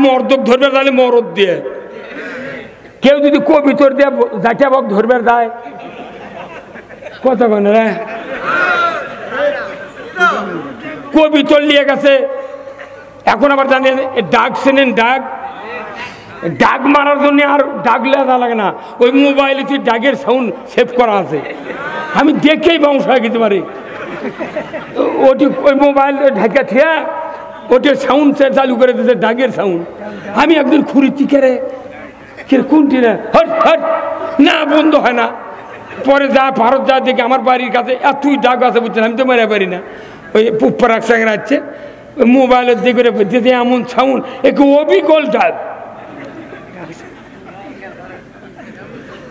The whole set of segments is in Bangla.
মর্দক ধরবে তাহলে মরদ দিয়ে, কেউ যদি কবিতর দিয়ে জাটা বক ধরবে যায় কথা কেন রে, কবিতর নিয়ে গেছে। এখন আবার জানেন ডাক চেনেন, ডাক ডাক মারার জন্য আর ডাক লেখা লাগে না, ওই মোবাইলে ডাকের সাউন্ড সেভ করা আছে, আমি দেখেই বংশ হয়ে যেতে পারি। ওটি ওই মোবাইল ঢাকা থিয়া ওটির সাউন্ড চালু করে দিতে, ডাকের সাউন্ড। আমি একদিন খুঁড়ি চিকেরে কোনটি না হট হট না বন্ধ হয় না, পরে যা ভারত যা দেখে আমার বাড়ির কাছে এতই ডাক আছে বুঝছেন, আমি তো মেরে পারি না। ওই পুপ্পার একসঙ্গে আসছে মোবাইলের দিকে দিতে এমন সাউন্ড, একটু অবিকল ডাক।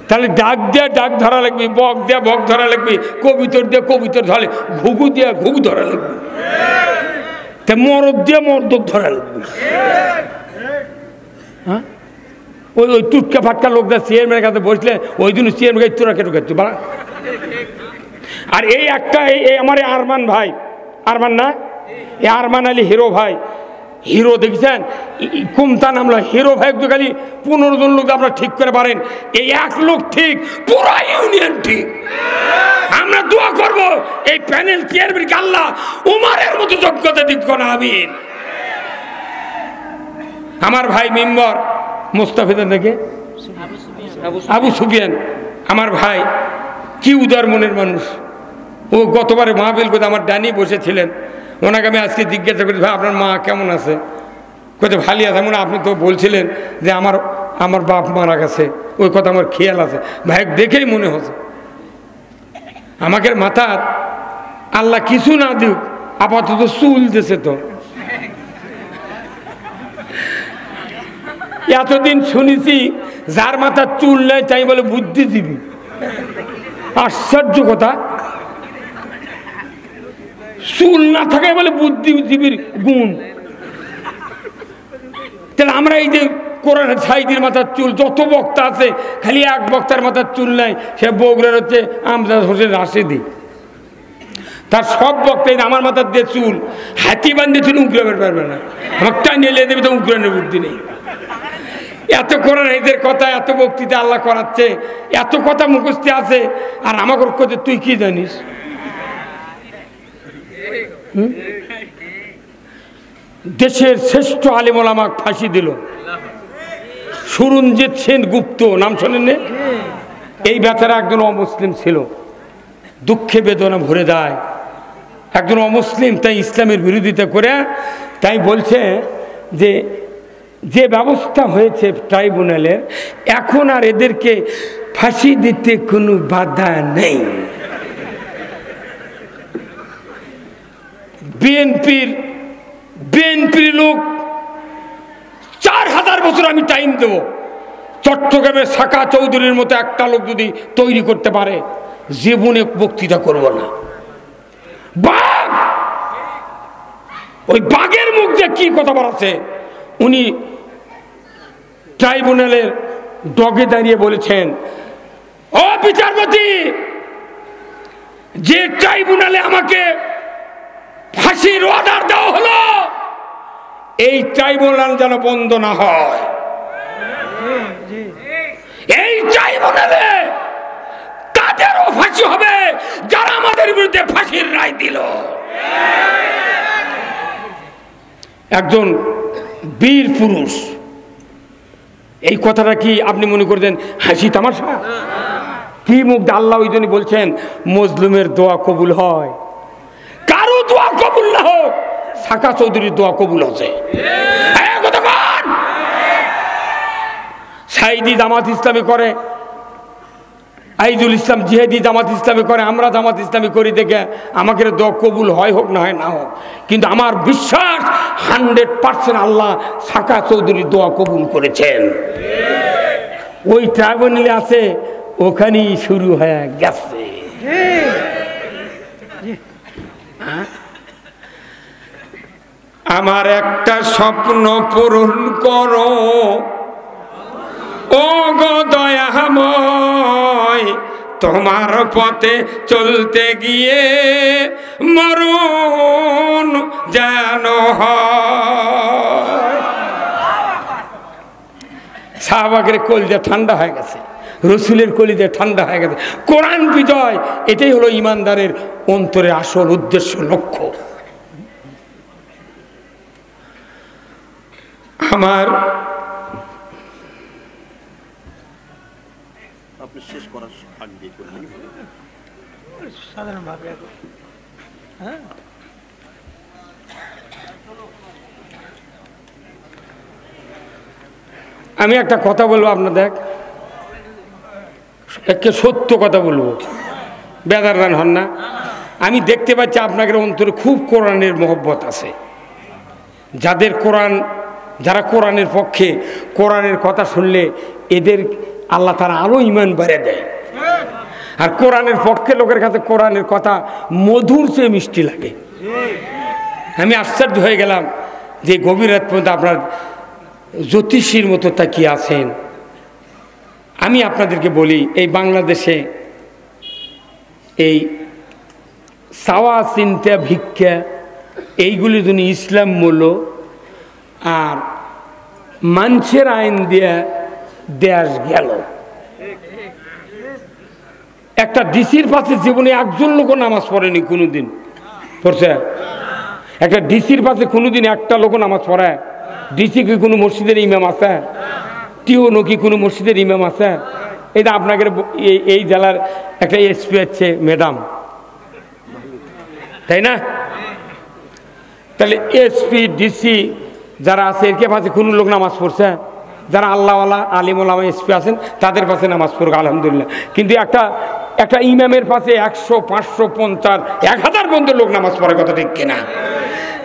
তাহলে ডাক দিয়ে ডাক ধরা লাগবে, বক দিয়ে বক ধরা লাগবে, কবিতর দিয়ে কবিতর ধরে, ঘুঘু দিয়ে ঘুঘু ধরা লাগবে, তা মরদ দিয়ে মর্দক ধরা লাগবে। হ্যাঁ ওই ওই টুটকা ফাটকা লোকরা চেয়ারম্যানের কাছে বসলে ওই জন্য চেয়ারম্যান তোরা কেটে খাচ্ছ বাড়া। আর এই একটা এই আমার আরমান ভাই, আরমান না এই আরমান আলী হিরো ভাই, হিরো দেখছেন কুমতা নামলা হিরো ভাই তো খালি 15 জন লোক আপনারা ঠিক করে পারেন, এই এক লোক ঠিক, পুরো ইউনিয়ন ঠিক। আমরা দোয়া করব এই প্যানেল চেয়ারম্যানকে আল্লাহ উমারের মতো যোগ্যতা দিক না, আমিন। আমার ভাই মেম্বার মোস্তাফিজের নাকি আবু সুফিয়ান, আমার ভাই কি উদার মনের মানুষ। ও গতবারে মাহফিল করতে আমার ডানি বসেছিলেন, ওনাকে আমি আজকে জিজ্ঞাসা করি ভাই আপনার মা কেমন আছে, কোথায় ভালো আছে, মনে আপনি তো বলছিলেন যে আমার বাপ মারা গেছে, ওই কথা আমার খেয়াল আছে। ভাই দেখেই মনে হচ্ছে আমাকে মাথার আল্লাহ কিছু না দিক আপাতত চুল দিছে। তো এতদিন শুনেছি যার মাথার চুল নেই তাই বলে বুদ্ধিজীবী, আশ্চর্য কথা। চুল না থাকে বলে বুদ্ধিজীবীর গুণ। তাহলে আমরা এই যে কোরআন সাইদির মাথার চুল, যত বক্তা আছে খালি এক বক্তার মাথার চুল নাই, সে বগুড়ার হচ্ছে আমজাদ হোসেন রাশেদি, তার সব বক্তাই আমার মাথার দিয়ে চুল হাতি বান্ধিয়েছিল, উগ্রামের পারবে না, আমার টানিয়ে নিয়ে দেবে তো উগ্রানের বুদ্ধি নেই। এত কোরআন এদের কথা, এত বক্তৃতা আল্লাহ করাচ্ছে, এত কথা মুখস্থ আছে, আর আমাকে কথা তুই কি জানিস? দেশের শ্রেষ্ঠ আলেম ওলামাকে ফাঁসি দিল সুরঞ্জিত সেন গুপ্ত, নাম শোনেন? এই বেচারা একজন অমুসলিম ছিল, দুঃখে বেদনা ভরে যায়। একজন অমুসলিম তাই ইসলামের বিরোধিতা করে তাই বলছে যে যে ব্যবস্থা হয়েছে ট্রাইব্যুনালের, এখন আর এদেরকে ফাঁসি দিতে কোনো বাধা নেই। বিএনপির লোক 4000 বছর আমি টাইম দেব, চট্টগ্রামের সাকা চৌধুরীর মতো একটা লোক যদি তৈরি করতে পারে, জীবনে বক্তৃতা করব না। বাঘ, ওই বাঘের মুখ দিয়ে কি কথা বলাছে, উনি ট্রাইব্যুনালের ডগে দাঁড়িয়ে বলেছেন, ও বিচারপতি, যে ট্রাইব্যুনালে আমাকে ফাঁসির অর্ডার দেওয়া হলো, এই ট্রাইব্যুনাল যেন বন্ধ না হয়। এই ট্রাইব্যুনালে তাদেরও ফাঁসি হবে যারা আমাদের বিরুদ্ধে ফাঁসির রায় দিল। একজন বীর পুরুষ, এই কথাটা কি আপনি মনে করতেন হাসি তামাশা? কি মুখ আল্লাহ ওই জন্য বলছেন মজলুমের দোয়া কবুল হয়, কারো দোয়া কবুল না হোক, সাকা চৌধুরীর দোয়া কবুল হচ্ছে। সাইদি জামাত ইসলামী করে, আইজুল ইসলাম জিহাদি জামাত ইসলামী করে, আমরা জামাত ইসলামী করি দেখে আমাকে দোয়া কবুল হয়, হোক না হয় না হোক, কিন্তু আমার বিশ্বাস 100% আল্লাহ সাকা চৌধুরীর দোয়া কবুল করেছেন। ওই ট্রাইব্যুনালে আছে, ওখানেই শুরু হয়ে গেছে। আমার একটা স্বপ্ন পূরণ করো ও গো দয়াময়, তোমার পথে চলতে গিয়ে মরণ যেন হয়। সাহাবাদের কলিজা ঠান্ডা হয়ে গেছে, রসুলের কলিজা ঠান্ডা হয়ে গেছে। কোরআন বিজয়, এটাই হলো ইমানদারের অন্তরের আসল উদ্দেশ্য, লক্ষ্য। আমার আপনি শেষ করার আগ দিয়ে করলেন সাধারণভাবে হ্যাঁ আমি একটা কথা বলবো আপনাদের, একটা সত্য কথা বলবো, বেদারদান হন না। আমি দেখতে পাচ্ছি আপনাদের অন্তরে খুব কোরআনের মহব্বত আছে। যাদের কোরআন, যারা কোরআনের পক্ষে, কোরআনের কথা শুনলে এদের আল্লাহ তারা আরো ইমান বেড়ে দেয়। আর কোরআনের পক্ষে লোকের কাছে কোরআনের কথা মধুর চেয়ে মিষ্টি লাগে। আমি আশ্চর্য হয়ে গেলাম যে গভীর রাত পর্যন্ত আপনার জ্যোতিষীর মতো তাকিয়ে আছেন। আমি আপনাদেরকে বলি, এই বাংলাদেশে এই চাওয়া চিন্তা ভিক্ষা এইগুলি যদি ইসলাম মূল্য আর মানুষের আইন দিয়ে দেশ গেল। একটা ডিসির পাশে জীবনে একজন লোক নামাজ পড়েনি কোনোদিন, পড়ছে? একটা ডিসির পাশে কোনোদিন একটা লোক নামাজ পড়ায়? ডিসি কি কোনো মসজিদের ইমাম আছে? টিওনো কি কোনো মসজিদের ইমাম আছে? এটা আপনাকে এই জেলার একটা এসপি হচ্ছে ম্যাডাম, তাই না? তাহলে এসপি ডিসি যারা আছে এর পাশে কোনো লোক নামাজ পড়ছে? যারা আল্লাহওয়ালা আলিম ওলামা এসপি আছেন তাদের পাশে নামাজ পড়ুক, আলহামদুলিল্লাহ। কিন্তু একটা ইমামের পাশে 100, 500, 50, 1000 পর্যন্ত লোক নামাজ পড়ে, কথা ঠিক কিনা?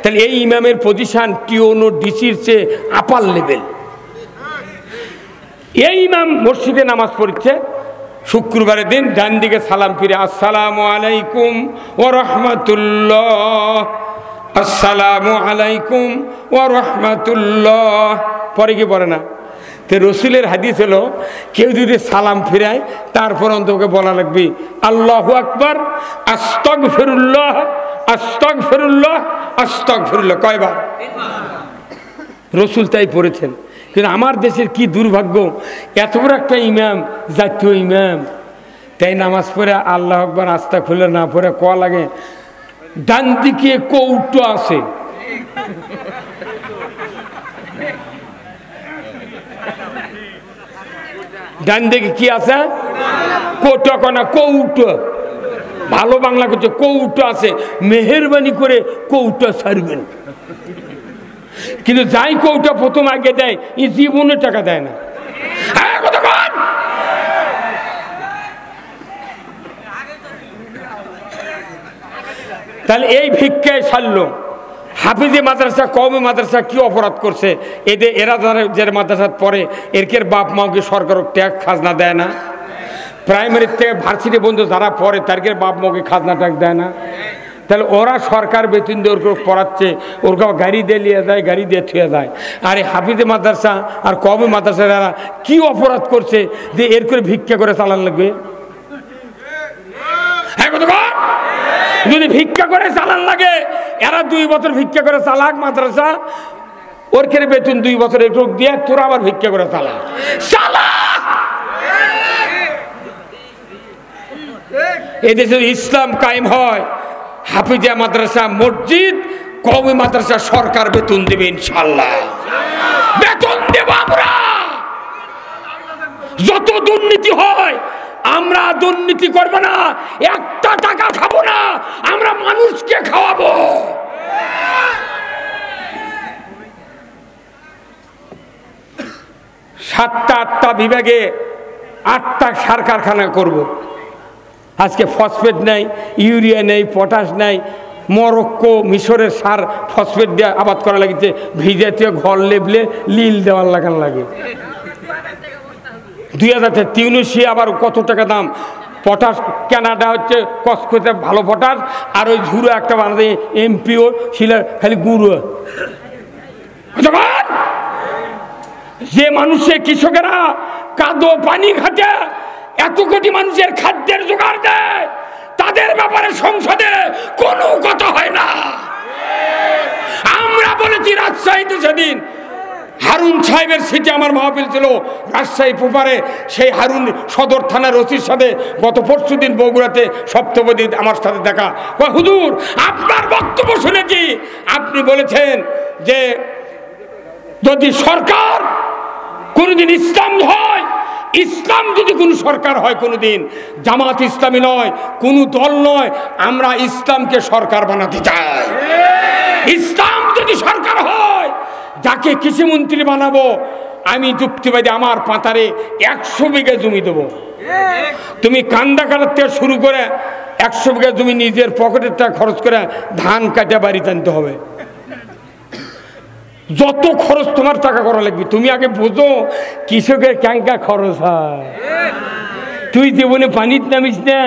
তাহলে এই ইমামের পজিশন টিওনো ডিসির চেয়ে আপার লেভেল। এই ইমাম মসজিদে নামাজ পড়ছে শুক্রবারের দিন, ডান দিকে সালাম ফিরে আসসালামু আলাইকুম ওয়া রাহমাতুল্লাহ, আসসালামু আলাইকুম ওয়া রাহমাতুল্লাহ, পরে কি পড়ে না? তো রসুলের হাদিস হলো কেউ যদি সালাম ফিরায় তারপর অন্তকে বলা লাগবে আল্লাহু আকবার, আস্তাগফিরুল্লাহ, আস্তাগফিরুল্লাহ, আস্তাগফিরুল্লাহ। কয়বার? রসুল তাই পড়েছেন। কিন্তু আমার দেশের কি দুর্ভাগ্য, এত বড় একটা ইমাম, জাতীয় ইমাম, তাই নামাজ পড়ে আল্লাহু আকবার আস্তাগফিরুল্লাহ না পড়ে ক লাগে ডান দিকে কৌটো আছে, ডান দিকে কি আছে? কোটো কনা কৌটো, ভালো বাংলা করছে কৌটো আছে, মেহেরবানি করে কৌটো ছাড়বেন। কিন্তু যাই কৌটা প্রথম আগে দেয় এই জীবনে টাকা দেয় না। তাহলে এই ভিক্ষায় ছাড়লো। হাফিজি মাদ্রাসা, কওমি মাদ্রাসা কি অপরাধ করছে? এরা যারা মাদ্রাসা পড়ে এর বাপ মাও কি সরকার ট্যাক্স খাজনা দেয় না? প্রাইমারি থেকে ভার্সিটি বন্ধু যারা পড়ে তাদের বাপ মাও কি খাজনা ট্যাক্স দেয় না? তাহলে ওরা সরকার বেতন দিয়ে ওর পড়াচ্ছে, ওর গাড়ি দিয়ে নিয়ে যায়, গাড়ি দিয়ে থুয়ে যায়। আর এই হাফিজি মাদ্রাসা আর কওমি মাদ্রাসা এরা কি অপরাধ করছে যে এর করে ভিক্ষা করে চালান লাগবে? যদি ভিক্ষা করে চালান লাগে, এরা 2 বছর ভিক্ষা করে চালাক মাদ্রাসা, ওর খেয়ে বেতন 2 বছর একটু দিয়ে তোরা আবার ভিক্ষা করে চালা চালা। এদেশে ইসলাম কায়েম হয়, হাফিজা মাদ্রাসা, মসজিদ, কওমি মাদ্রাসা সরকার বেতন দেবে ইনশাআল্লাহ। বেতন দেব আমরা। যত দুর্নীতি হয় আমরা দুর্নীতি করব না, একটা টাকা খাবো না, আমরা মানুষকে খাওয়াবো। সাতটা 8টা বিভাগে 8টা সার কারখানা করব। আজকে ফসফেট নাই, ইউরিয়া নেই, পটাশ নাই। মরক্কো, মিশরের সার ফসফেট দিয়ে আবাদ করা লাগিছে, ভিজাতে ঘর লেবলে লিল দেওয়ার লাগান লাগে। 2000 তিউনিসিয়া আবার কত টাকা দাম। পটাশ কানাডা হচ্ছে কসকোতে ভালো পটাশ, আর ওই ঝুড়ো একটা বানাতে এমপিও ছিল খালি গুঁড়ো। যে মানুষের কৃষকেরা কাদো পানি খাতে এত কোটি মানুষের খাদ্যের জোগাড় দেয়, তাদের ব্যাপারে সংসদে কোনো কথা হয় না। আমরা বলেছি রাজশাহীতে সেদিন হারুন সাহেবের সিটে আমার মাহফিল ছিল রাজশাহী পুপারে। সেই হারুন সদর থানার ওসির সাথে গত পরশুদিন বগুড়াতে সপ্তপদী আমার সাথে দেখা। হুজুর আপনার বক্তব্য শুনেছি, আপনি বলেছেন যে যদি সরকার কোনোদিন ইসলাম হয়, ইসলাম যদি কোনো সরকার হয়, কোনোদিন জামাত ইসলামী নয়, কোনো দল নয়, আমরা ইসলামকে সরকার বানাতে চাই। ইসলাম যদি সরকার হয়, যাকে কৃষিমন্ত্রী বানাবো আমি যুক্তিবাদী, আমার পাতারে 100 বিঘা জমি দেবো। তুমি কান্দা কাটার থেকে শুরু করে 100 বিঘা জমি নিজের পকেটের টাকা খরচ করে ধান কাটে বাড়িতে আনতে হবে। যত খরচ তোমার টাকা করা লাগবে। তুমি আগে বোঝো কৃষকের ক্যাঙ্কা খরচ হয়। তুই জীবনে পানির নামিস না,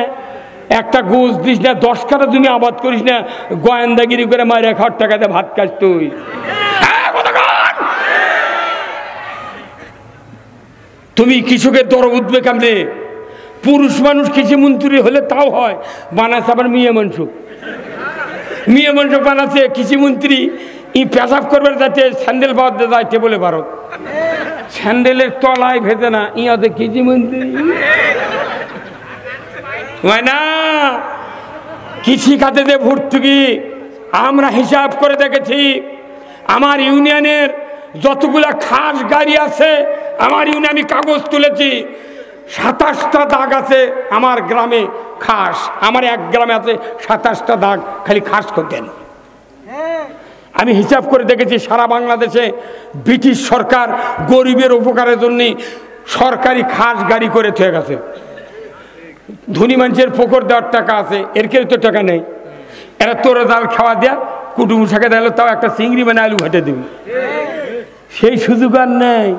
একটা গোছ দিস না, 10 কাঠা তুমি আবাদ করিস না, গোয়েন্দাগিরি করে মারে খাওয়ার টাকাতে ভাত খাস তুই। তুমি কৃষকের দর উঠবে কেমনে? পুরুষ মানুষ কৃষিমন্ত্রী হলে তাও হয়, বানাচ্ছে আবার মেয়ে মানুষ বানাচ্ছে কৃষিমন্ত্রী। ই পেশাব করবে যাতে স্যান্ডেল পাওয়া যায় টেবলে ভারত, স্যান্ডেলের তলায় ভেজে না, ইয়াতে কৃষিমন্ত্রী হয় না। কৃষি খাতে যে ভর্তুকি আমরা হিসাব করে দেখেছি, আমার ইউনিয়নের যতগুলা খাস গাড়ি আছে, আমার ইউনিয়নে আমি কাগজ তুলেছি, 27টা দাগ আছে আমার গ্রামে খাস। আমার এক গ্রামে আছে 27টা দাগ খালি খাস করতেন। আমি হিসাব করে দেখেছি সারা বাংলাদেশে ব্রিটিশ সরকার গরিবের উপকারের জন্য সরকারি খাস গাড়ি করে থয়ে গেছে। ধনী মানুষের পুকুর দেওয়ার টাকা আছে, এর কেউ তো টাকা নেই। এরা তোর ডাল খাওয়া দেয়া, কুটুম শাকে দিল, তাও একটা চিংড়ি মানে আলু ঘাটে দিবি, সেই সুযোগ আর নেই।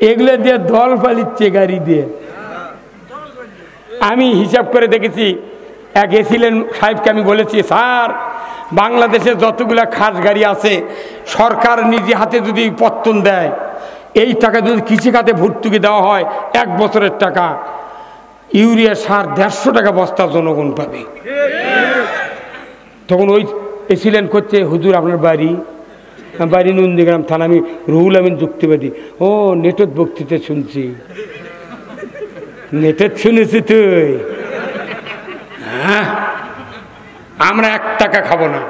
এগুলো দিয়ে দল পালিচ্ছে গাড়ি দিয়ে। আমি হিসাব করে দেখেছি, এক এসিলেন সাহেবকে আমি বলেছি, স্যার বাংলাদেশে যতগুলা খাস গাড়ি আছে সরকার নিজে হাতে যদি পত্তন দেয়, এই টাকা যদি কৃষিখাতে ভর্তুকি দেওয়া হয়, 1 বছরের টাকা ইউরিয়া সার 150 টাকা বস্তা জনগণ পাবে। তখন ওই এসিলেন করছে, হুজুর আপনার বাড়ি নন্দীগ্রাম থানা। আমি রুহুল আমিন যুক্তিবাদী। ও নেটের বক্তৃতা শুনছি। নেটের শুনেছি তুই? হ্যাঁ, আমরা 1 টাকা খাবো না,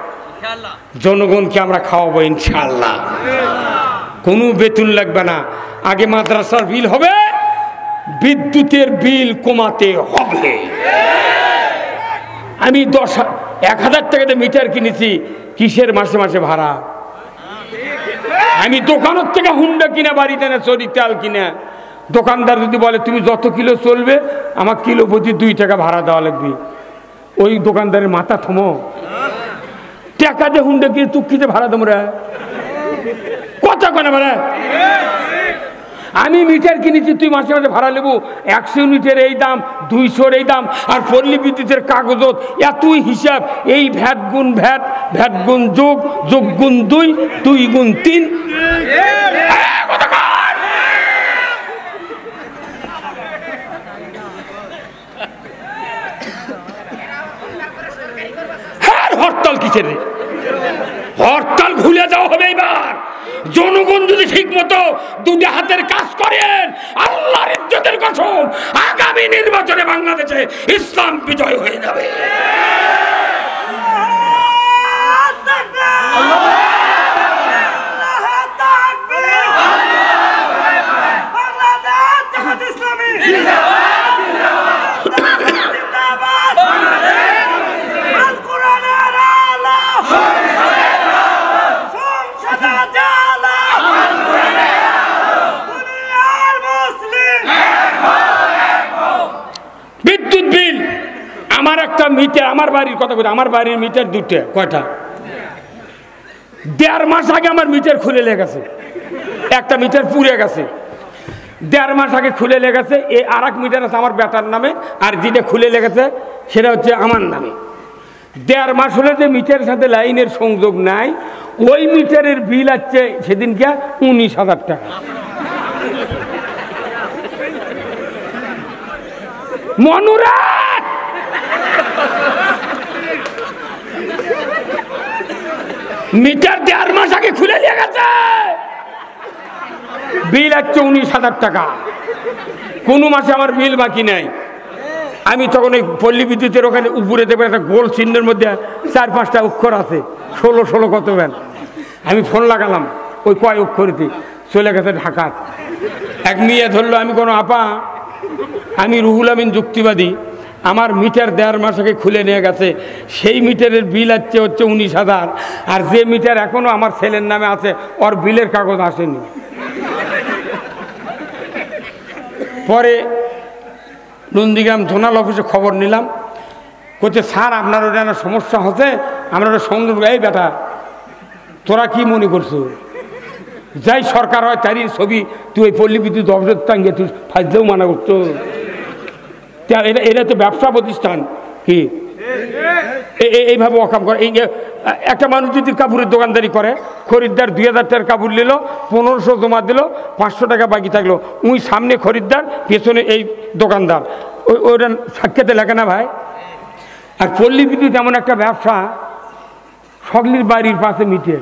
জনগণকে আমরা খাওয়াবো ইনশাআল্লাহ। কোনো বেতন লাগবে না। আগে মাদ্রাসার বিল হবে, বিদ্যুতের বিল কমাতে হবে। আমি 1000 টাকাতে মিটার কিনেছি, কিসের মাসে মাসে ভাড়া? আমি দোকানের থেকে হুন্ডা কিনা, বাড়িতে না চরি তেল কিনা। দোকানদার যদি বলে তুমি যত কিলো চলবে আমার কিলো প্রতি 2 টাকা ভাড়া দেওয়া লাগবে, ওই দোকানদারের মাথা থমো। টাকা দিয়ে হুন্ডা কিনে তুকিতে ভাড়া তোমরা কথা কেন ভাড়া? আমি মিটার কিনেছি, তুই মাসে মাসে ভাড়া নেবো। 100 ইউনিটের এই দাম, 200-র এই দাম, আর পল্লী বিদ্যুতের কাগজত এতই হিসাব। এই ভ্যাট গুণ ভ্যাট, ভ্যাট গুণ যোগ, যোগ গুণ 2, 2 গুণ 3। হরতাল কিসের? হরতাল ভুলে যাওয়া হবে এবার। জনগণ যদি ঠিক মতো 2 হাতের কাজ করেন, আল্লাহর ইজ্জতের কসম, আগামী নির্বাচনে বাংলাদেশে ইসলাম বিজয় হয়ে যাবে। বিদ্যুৎ বিল আমার একটা মিটার, আমার বাড়ির কথা বলি, আমার বাড়ির মিটার 2টা। কয়টা? 1.5 মাস আগে আমার মিটার খুলে লেগেছে, একটা মিটার পুড়ে গেছে। 1.5 মাস আগে খুলে লেগেছে। এই আর এক মিটার আছে আমার বেটার নামে, আর যেটা খুলে লেগেছে সেটা হচ্ছে আমার নামে। 1.5 মাস হলে যে মিটারের সাথে লাইনের সংযোগ নাই, ওই মিটারের বিল আছে সেদিনকে 19,000 টাকা। মনুরাত মিটার 1.5 মাস আগে খুলে নিয়ে গেছে। বিল হচ্ছে 19,000 টাকা, কোনো মাসে আমার বিল বাকি নাই। আমি তখন ওই পল্লী বিদ্যুতের ওখানে উপরে দেবেন একটা গোল চিহ্নের মধ্যে 4-5টা অক্ষর আছে, 16 কত ব্যান। আমি ফোন লাগালাম, ওই কয় অক্ষরিতে চলে গেছে ঢাকা। এক মেয়ে ধরলো, আমি কোনো আপা, আমি রুহুল আমিন যুক্তিবাদী, আমার মিটার 1.5 মাস আগে খুলে নিয়ে গেছে, সেই মিটারের বিল হচ্ছে 19,000, আর যে মিটার এখনো আমার ছেলের নামে আছে ওর বিলের কাগজ আসেনি। পরে নন্দীগ্রাম জোনাল অফিসে খবর নিলাম, বলছে স্যার আপনার ওটা একটা সমস্যা হচ্ছে, আমরা ওটা সন্দেহ। এই বেটা, তোরা কি মনে করছো যাই সরকার হয় তারই ছবি তুই ওই পল্লী বিদ্যুৎ অফিসে টাঙ্গিয়ে তুই ফাইজলেও মানা করছো? এটা তো ব্যবসা প্রতিষ্ঠান, কি এইভাবে অকাম করে? একটা মানুষ যদি কাপড়ের দোকানদারি করে, খরিদ্দার 2,000 টাকার কাপড় নিল, 1500 জমা দিল, 500 টাকা বাকি থাকলো, ওই সামনে খরিদ্দার, পেছনে এই দোকানদার, ওইটা সাক্ষাতে লেখে না ভাই? আর পল্লী বিদ্যুৎ এমন একটা ব্যবসা, সকলের বাড়ির পাশে মিটে,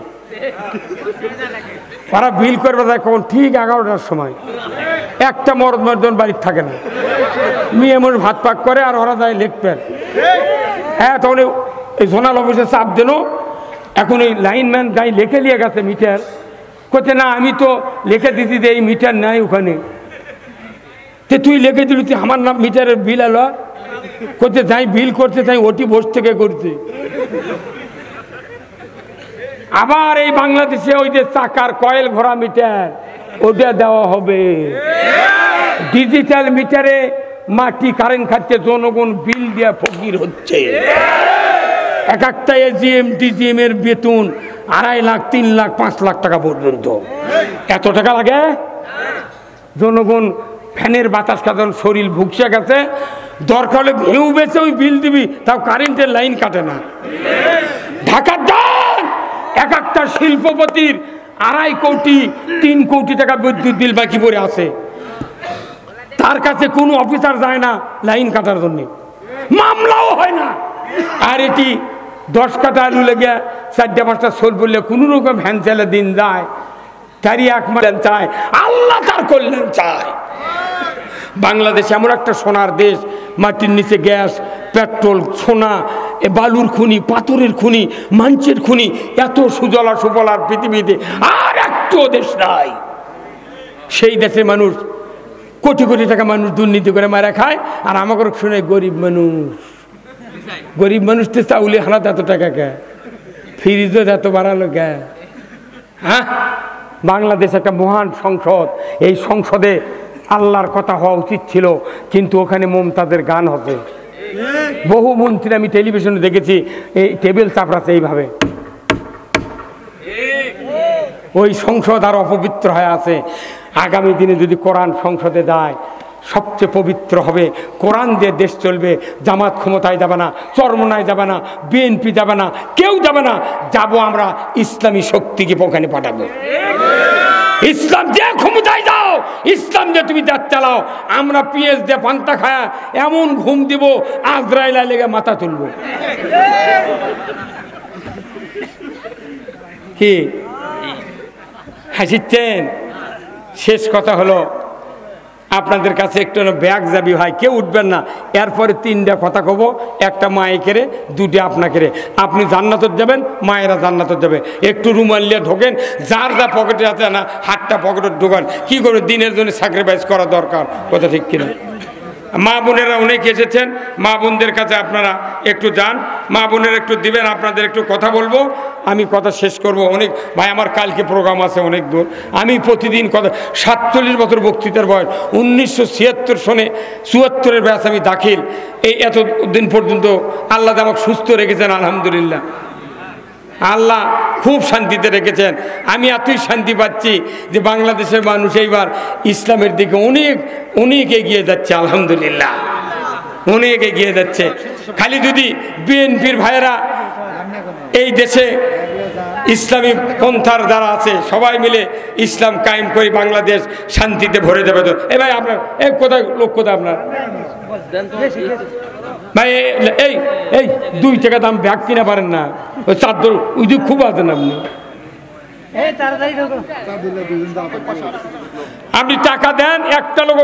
ওরা বিল করবে যায় কখন? ঠিক 11টার সময়। একটা মরদ মর্দন বাড়ির থাকে না, মেয়ে মানুষ ভাত পাক করে আর ওরা যায় লিখবেন। হ্যাঁ, তখন এই জোনাল অফিসে চাপ দিল, এখন এই লাইনম্যান গাই লিখে নিয়ে গেছে মিটার, করছে না আমি তো লিখে দিতে যে এই মিটার নাই ওখানে। তে তুই লিখে দিলি, তুই আমার নাম মিটারের বিল এলো, করছে যাই বিল করছে তাই ওটি বস থেকে করছে। আবার এই বাংলাদেশে ওই যে চাকার কয়েল ভরা মিটার, ওটা দেওয়া হবে। ডিজিটাল মিটারে মাটি কারেন্ট খাচ্ছে, জনগণ বিল দিয়ে ফকির হচ্ছে। এক একটা এজিএম ডিজিএম এর বেতন 2.5 লাখ, 3 লাখ, 5 লাখ টাকা পর্যন্ত। এত টাকা লাগে? জনগণ ফ্যানের বাতাস খাতে শরীর ভুগসে গেছে, দরকার হলে ভেউ বেছে ওই বিল দিবি, তাও কারেন্টের লাইন কাটে না। ঢাকার দান এক একটা শিল্পপতির 2.5 কোটি 3 কোটি টাকা বিদ্যুৎ বিল বাকি পড়ে আছে, তার কাছে কোনো অফিসার যায় না লাইন কাটার জন্য, মামলাও হয় না। আর এটি 10 কাঠা আলু লেগে 4-5টা সোল বললে কোনো রকম ভ্যান চালে দিন যায়, তারই এক মালেন চায়, আল্লাহ তার কল্যাণ চায়। বাংলাদেশ এমন একটা সোনার দেশ, মাটির নিচে গ্যাস, পেট্রোল, সোনা, বালুর খনি, পাথরের খনি, মাঞ্চের খনি, এত সুজলা সুফলার পৃথিবীতে আর একটু দেশ নাই। সেই দেশের মানুষ কোটি কোটি টাকা মানুষ দুর্নীতি করে মারা খায়, আর আমাকে শুনে গরিব মানুষ তো চাউলে হানাত এত টাকা কে, ফ্রিজও এত বাড়ালো কে? হ্যাঁ, বাংলাদেশ একটা মহান সংসদ, এই সংসদে আল্লাহর কথা হওয়া উচিত ছিল, কিন্তু ওখানে মমতাজের গান হবে। বহু মন্ত্রী আমি টেলিভিশনে দেখেছি এই টেবিল চাপড়াচ্ছে এইভাবে। ওই সংসদ আর অপবিত্র হয়ে আছে। আগামী দিনে যদি কোরআন সংসদে যায়, সবচেয়ে পবিত্র হবে, কোরআন দিয়ে দেশ চলবে। জামাত ক্ষমতায় যাবে না, চরমনায় যাবে না, বিএনপি যাবে না, কেউ যাবে না, যাব আমরা ইসলামী শক্তিকে ওখানে পাঠাবো। ইসলাম যে ক্ষমতায় যাও, ইসলাম যে তুমি দেশ চালাও, আমরা পিএস দিয়ে পান্তা খায়া এমন ঘুম দিব, আজরাইলা লেগে মাথা তুলব। কি হাসিচ্ছেন? শেষ কথা হলো, আপনাদের কাছে একটু ব্যাগ যাবি ভাই, কেউ উঠবেন না। এরপরে 3টা কথা কব, একটা মায়েকেরে, 2টা আপনাকে। আপনি জান্নাতত যাবেন, মায়েরা জান্নাতত যাবে। একটু রুমাল নিয়ে ঢোকেন, যার যা পকেটে আছে না, হাতটা পকেটে ঢোকান। কি করে দিনের জন্য স্যাক্রিফাইস করা দরকার, কথা ঠিক কিনা? মা বোনেরা অনেক এসেছেন, মা বোনদের কাছে আপনারা একটু যান, মা বোনেরা একটু দিবেন। আপনাদের একটু কথা বলবো, আমি কথা শেষ করব। অনেক ভাই, আমার কালকে প্রোগ্রাম আছে অনেক দূর। আমি প্রতিদিন কথা, 47 বছর বক্তৃতার বয়স, 1976 সনে 74-এর ব্যাস আমি দাখিল। এই এতদিন পর্যন্ত আল্লাহ আমাকে সুস্থ রেখেছেন, আলহামদুলিল্লাহ। আল্লাহ খুব শান্তিতে রেখেছেন। আমি এতই শান্তি পাচ্ছি যে বাংলাদেশের মানুষ এইবার ইসলামের দিকে অনেক অনেক এগিয়ে যাচ্ছে, আলহামদুলিল্লাহ, অনেক এগিয়ে যাচ্ছে। খালি যদি বিএনপির ভাইয়েরা এই দেশে ইসলামী পন্থার যারা আছে সবাই মিলে ইসলাম কায়েম করে বাংলাদেশ শান্তিতে ভরে যাবে। তো এ ভাই আপনার এই কোথায় লোক, কোথায় আপনার ভাই? এই এই 2 টাকা দাম ব্যাগ কিনা পারেন না, ওই চাদর ওই দিক খুব আছেন আপনি। আপনি টাকা দেন, একটা লোক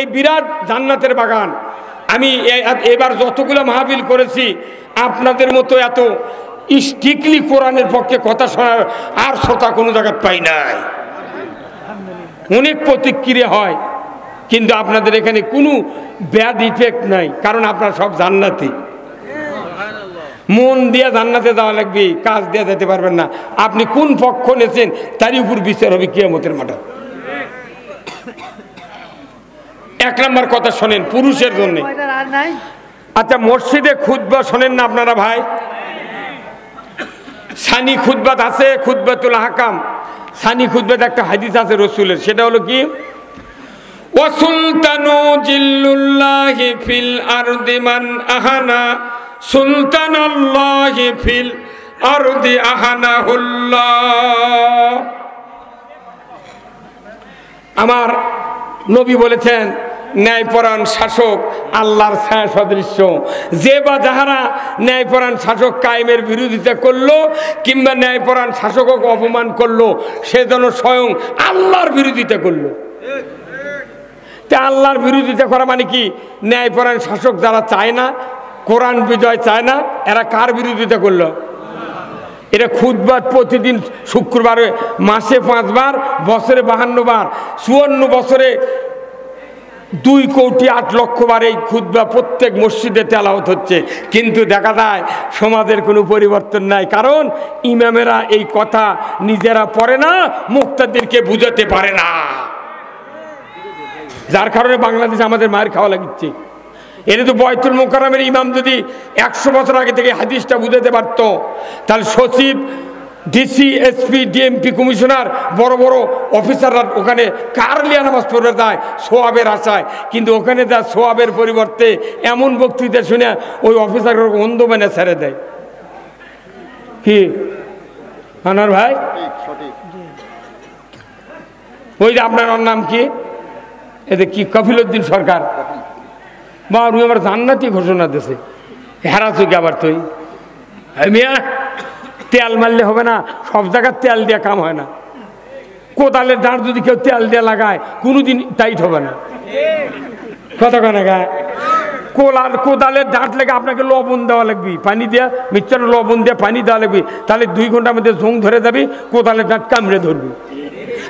এই বিরাট জান্নাতের বাগান। আমি এবার যতগুলো মাহফিল করেছি আপনাদের মতো এত স্ট্রিক্টলি কোরআনের পক্ষে কথা শোনার আর শ্রোতা কোনো জায়গায় পাই নাই। অনেক প্রতিক্রিয়া হয়, কিন্তু আপনাদের এখানে কোনো ব্যাড ইফেক্ট নাই, কারণ আপনারা সব জান্নাতি। মন দিয়ে জান্নাতে যাওয়া লাগবে, কাজ দিয়ে যেতে পারবেন না। আপনি কোন পক্ষ নেছেন তারই উপর বিচার হবে কিয়ামতের মাঠে। এক নম্বর কথা শোনেন পুরুষের জন্য। আচ্ছা, মসজিদে খুতবা শোনেন না আপনারা ভাই? সানি খুতবাত আছে, খুতবাতুল আহকাম। সানি খুতবাত একটা হাদিস আছে রসুলের, সেটা হলো কি, ওয়াসুলতানু জিল্লুল্লাহি ফিল আরদি মান আহানা সুলতানাল্লাহি ফিল আরদি আহানাহুল্লাহ। আমার নবী বলেছেন, ন্যায়পরায়ণ শাসক আল্লাহর ছায়া সদৃশ্য। যে বা যাহারা ন্যায়পরায়ণ শাসক কায়েমের বিরোধিতা করলো কিংবা ন্যায়পরায়ণ শাসককে অপমান করলো, সে যেন স্বয়ং আল্লাহর বিরোধিতা করলো। তা আল্লাহর বিরোধিতা করা মানে কি? ন্যায়পরায়ণ শাসক যারা চায় না, কোরআন বিজয় চায় না, এরা কার বিরোধিতা করলো? এটা খুতবাত প্রতিদিন শুক্রবারে, মাসে 5 বার, বছরে 52 বার, 54 বছরে 2,08,00,000 বার এই খুতবা প্রত্যেক মসজিদে তেলাওয়াত হচ্ছে। কিন্তু দেখা যায় সমাজের কোনো পরিবর্তন নাই, কারণ ইমামেরা এই কথা নিজেরা পড়ে না, মুক্তাদিরকে বুঝাতে পারে না, যার কারণে বাংলাদেশে আমাদের মায়ের খাওয়া লাগিচ্ছে। এটা তো বয়তুল মোকাররমের ইমাম যদি 100 বছর আগে থেকে হাদিসটা বুঝাতে পারত, তাহলে সচিব, ডিসি, এসপি, ডিএমপি, কমিশনার, বড় বড় অফিসাররা ওখানে কারলিয়া নামাজ পড়ে যায় সোয়াবের আশায়, কিন্তু ওখানে যা সোয়াবের পরিবর্তে এমন বক্তৃতা শুনে ওই অফিসাররা অন্ধ বানে ছেড়ে দেয়। কি আনার ভাই? ওই যে আপনার নাম কি? এতে কি কফিলউদ্দিন সরকার, বা উনি আমার জান্নাতি ঘোষণা দিয়েছে। হেরা চোখে আবার তুই মিয়া তেল মারলে হবে না, সব জায়গায় তেল দিয়ে কাম হয় না। কোদালের দাঁড় যদি কেউ তেল দিয়ে লাগায় কোনোদিন টাইট হবে না। কথা কানা গা কোদালের দাঁত লেগে আপনাকে লবণ দেওয়া লাগবে, পানি দিয়ে মিক্সচার লবণ দিয়ে পানি দেওয়া লাগবে, তাহলে 2 ঘন্টার মধ্যে জং ধরে যাবে, কোদালের দাঁত কামড়ে ধরবি।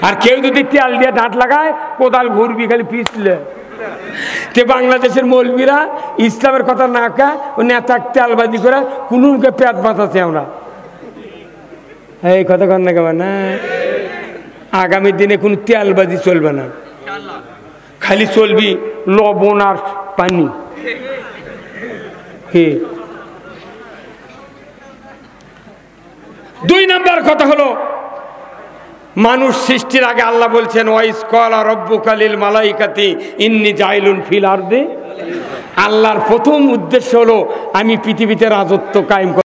আর কেউ যদি তেল দিয়ে দাঁত লাগায় কোদাল ঘুরবি খালি পিছলে। তে বাংলাদেশের মৌলবীরা ইসলামের কথা না কা ও নেতা তেলবাজি করে কোন পেট বাঁচাচ্ছে আমরা। এই কথা কন না কেমন না? আগামী দিনে কোনো তেলবাজি চলবে না, খালি চলবি লবণ আর পানি। কি 2 নম্বর কথা হলো, মানুষ সৃষ্টির আগে আল্লাহ বলছেন, ওয়াইস ক্বালা রাব্বুকা লিল মালাইকাতি ইন্নী জাইলুন ফিল আরদি। আল্লাহর প্রথম উদ্দেশ্য হলো আমি পৃথিবীতে রাজত্ব কায়েম